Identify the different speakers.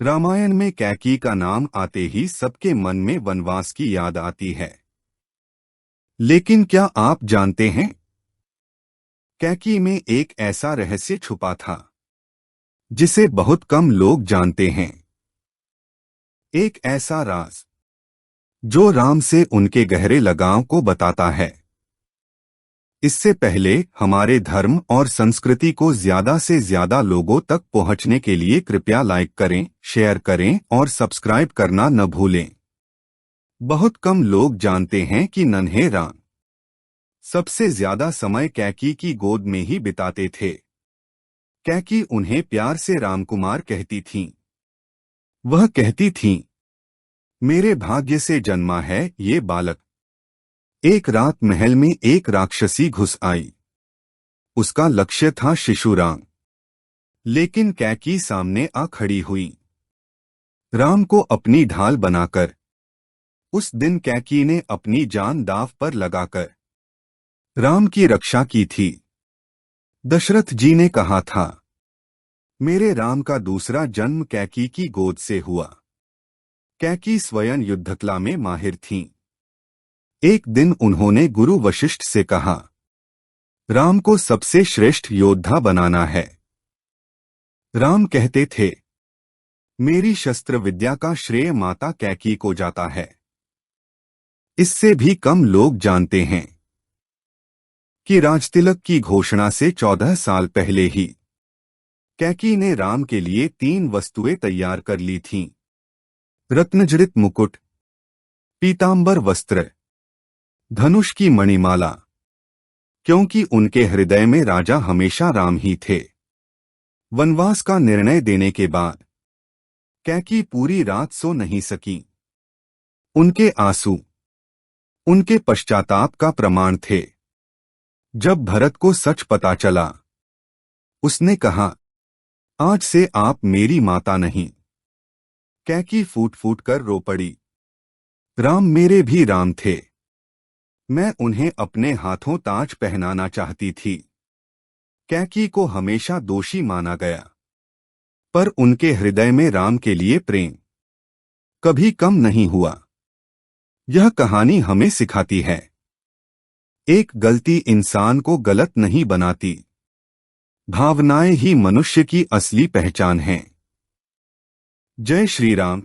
Speaker 1: रामायण में कैकेयी का नाम आते ही सबके मन में वनवास की याद आती है। लेकिन क्या आप जानते हैं, कैकेयी में एक ऐसा रहस्य छुपा था जिसे बहुत कम लोग जानते हैं। एक ऐसा राज जो राम से उनके गहरे लगाव को बताता है। इससे पहले हमारे धर्म और संस्कृति को ज्यादा से ज्यादा लोगों तक पहुंचने के लिए कृपया लाइक करें, शेयर करें और सब्सक्राइब करना न भूलें। बहुत कम लोग जानते हैं कि नन्हे राम सबसे ज्यादा समय कैकेयी की गोद में ही बिताते थे। कैकेयी उन्हें प्यार से रामकुमार कहती थीं। वह कहती थीं, मेरे भाग्य से जन्मा है ये बालक। एक रात महल में एक राक्षसी घुस आई। उसका लक्ष्य था शिशुराम, लेकिन कैकेयी सामने आ खड़ी हुई, राम को अपनी ढाल बनाकर। उस दिन कैकेयी ने अपनी जान दांव पर लगाकर राम की रक्षा की थी। दशरथ जी ने कहा था, मेरे राम का दूसरा जन्म कैकेयी की गोद से हुआ। कैकेयी स्वयं युद्धकला में माहिर थीं। एक दिन उन्होंने गुरु वशिष्ठ से कहा, राम को सबसे श्रेष्ठ योद्धा बनाना है। राम कहते थे, मेरी शस्त्र विद्या का श्रेय माता कैकेयी को जाता है। इससे भी कम लोग जानते हैं कि राजतिलक की घोषणा से 14 साल पहले ही कैकेयी ने राम के लिए 3 वस्तुएं तैयार कर ली थीं। रत्नजड़ित मुकुट, पीतांबर वस्त्र, धनुष की मणिमाला, क्योंकि उनके हृदय में राजा हमेशा राम ही थे। वनवास का निर्णय देने के बाद कैकेयी पूरी रात सो नहीं सकी। उनके आंसू उनके पश्चाताप का प्रमाण थे। जब भरत को सच पता चला, उसने कहा, आज से आप मेरी माता नहीं। कैकेयी फूट फूट कर रो पड़ी। राम मेरे भी राम थे। मैं उन्हें अपने हाथों ताज पहनाना चाहती थी। कैकेयी को हमेशा दोषी माना गया, पर उनके हृदय में राम के लिए प्रेम कभी कम नहीं हुआ। यह कहानी हमें सिखाती है, एक गलती इंसान को गलत नहीं बनाती। भावनाएं ही मनुष्य की असली पहचान हैं। जय श्री राम।